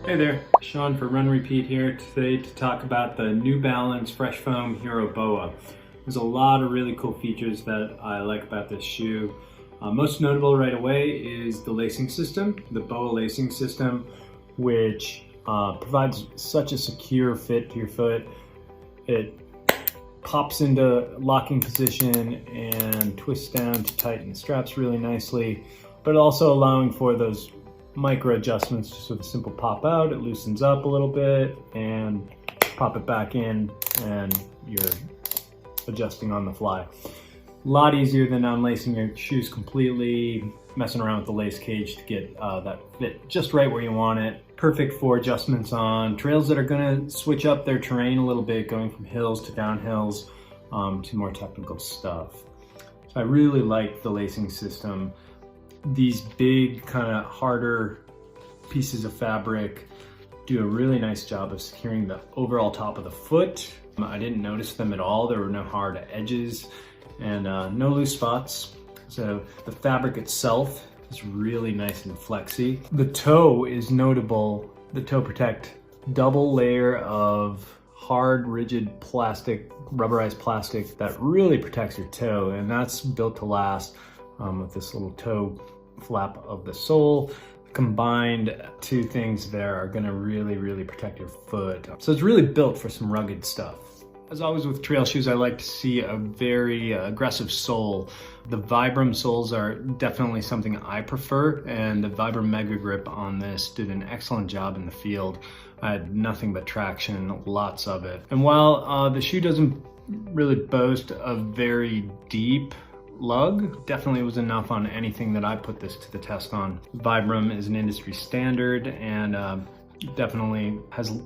Hey there, Sean for Run Repeat here today to talk about the New Balance Fresh Foam Hierro Boa. There's a lot of really cool features that I like about this shoe. Most notable right away is the lacing system, the Boa lacing system, which provides such a secure fit to your foot. It pops into locking position and twists down to tighten the straps really nicely, but also allowing for those micro adjustments. Just with a simple pop out, it loosens up a little bit and pop it back in and you're adjusting on the fly. A lot easier than unlacing your shoes completely, messing around with the lace cage to get that fit just right where you want it. Perfect for adjustments on trails that are gonna switch up their terrain a little bit, going from hills to downhills to more technical stuff. So I really like the lacing system. These big, kind of harder pieces of fabric do a really nice job of securing the overall top of the foot. I didn't notice them at all. There were no hard edges and no loose spots. So the fabric itself is really nice and flexy. The toe is notable. The Toe Protect double layer of hard, rigid plastic, rubberized plastic that really protects your toe, and that's built to last with this little toe flap of the sole. Combined two things there are gonna really protect your foot. So it's really built for some rugged stuff. As always with trail shoes, I like to see a very aggressive sole. The Vibram soles are definitely something I prefer, and the Vibram Megagrip on this did an excellent job in the field. I had nothing but traction, lots of it. And while the shoe doesn't really boast a very deep lug, definitely was enough on anything that I put this to the test on. Vibram is an industry standard and definitely has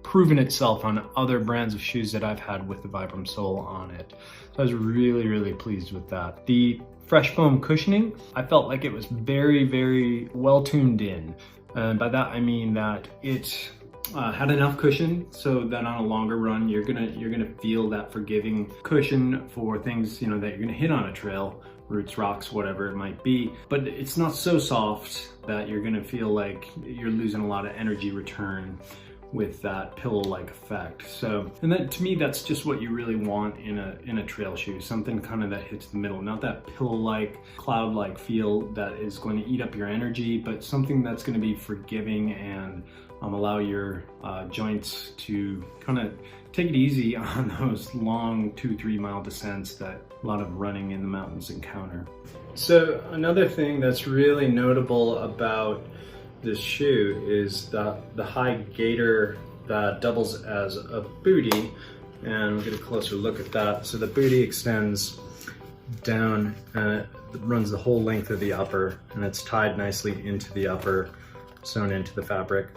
proven itself on other brands of shoes that I've had with the Vibram sole on it. So I was really pleased with that. The fresh foam cushioning, I felt like it was very well tuned in. And by that I mean that it had enough cushion so that on a longer run you're gonna feel that forgiving cushion for things that you're gonna hit on a trail, roots, rocks, whatever it might be. But it's not so soft that you're gonna feel like you're losing a lot of energy return with that pillow-like effect. So, and that, to me, that's just what you really want in a trail shoe, something kind of that hits the middle, not that pillow-like, cloud-like feel that is going to eat up your energy, but something that's going to be forgiving and allow your joints to kind of take it easy on those long 2-3 mile descents that a lot of running in the mountains encounter. So another thing that's really notable about this shoe is the high gaiter that doubles as a bootie, and we'll get a closer look at that. So the bootie extends down and it runs the whole length of the upper, and it's tied nicely into the upper, sewn into the fabric.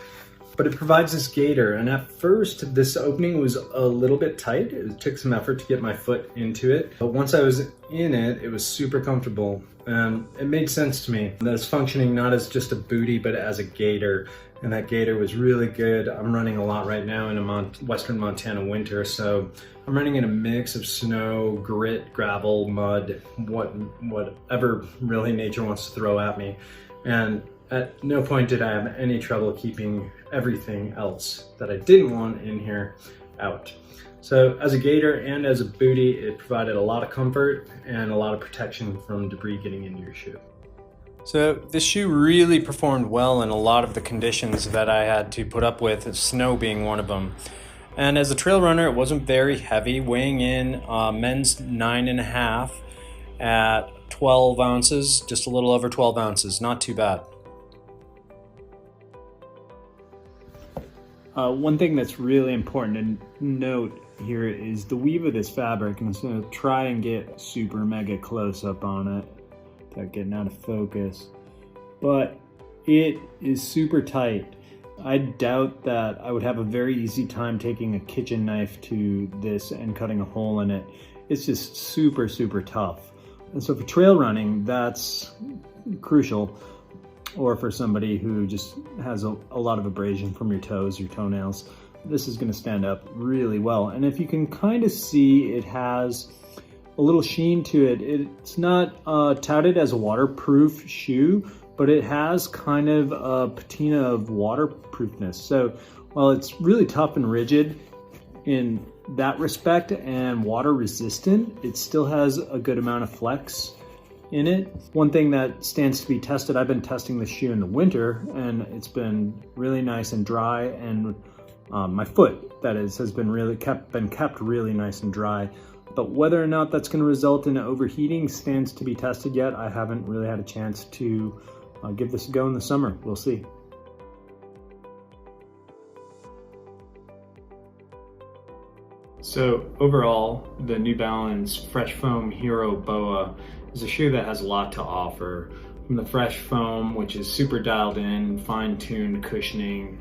But it provides this gaiter, and at first this opening was a little bit tight. It took some effort to get my foot into it, but once I was in it, it was super comfortable. And it made sense to me that it's functioning not as just a bootie, but as a gaiter. And that gaiter was really good. I'm running a lot right now in a Western Montana winter, so I'm running in a mix of snow, grit, gravel, mud, whatever really nature wants to throw at me. And at no point did I have any trouble keeping everything else that I didn't want in here out. So as a gaiter and as a bootie, it provided a lot of comfort and a lot of protection from debris getting into your shoe. So this shoe really performed well in a lot of the conditions that I had to put up with, snow being one of them. And as a trail runner, it wasn't very heavy, weighing in men's 9.5 at 12 ounces, just a little over 12 ounces, not too bad. One thing that's really important to note here is the weave of this fabric, and I'm going to try and get super mega close up on it without getting out of focus, but it is super tight. I doubt that I would have a very easy time taking a kitchen knife to this and cutting a hole in it. It's just super tough. And so for trail running, that's crucial. Or for somebody who just has a lot of abrasion from your toes, your toenails, this is going to stand up really well. And if you can kind of see, it has a little sheen to it. It's not touted as a waterproof shoe, but it has kind of a patina of waterproofness. So while it's really tough and rigid in that respect and water resistant, it still has a good amount of flex in it. One thing that stands to be tested, I've been testing this shoe in the winter and it's been really nice and dry, and my foot, that is, has been kept really nice and dry. But whether or not that's going to result in overheating stands to be tested yet. I haven't really had a chance to give this a go in the summer. We'll see. So overall, the New Balance Fresh Foam Hierro Boa is a shoe that has a lot to offer. From the Fresh Foam, which is super dialed in, fine-tuned cushioning,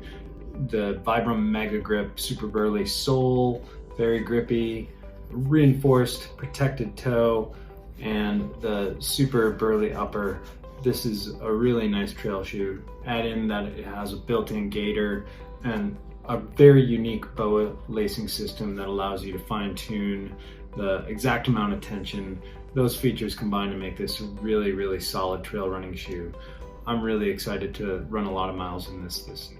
the Vibram Megagrip super burly sole, very grippy, reinforced protected toe, and the super burly upper. This is a really nice trail shoe. Add in that it has a built-in gaiter and a very unique boa lacing system that allows you to fine-tune the exact amount of tension. Those features combine to make this a really, really solid trail running shoe. I'm really excited to run a lot of miles in this season.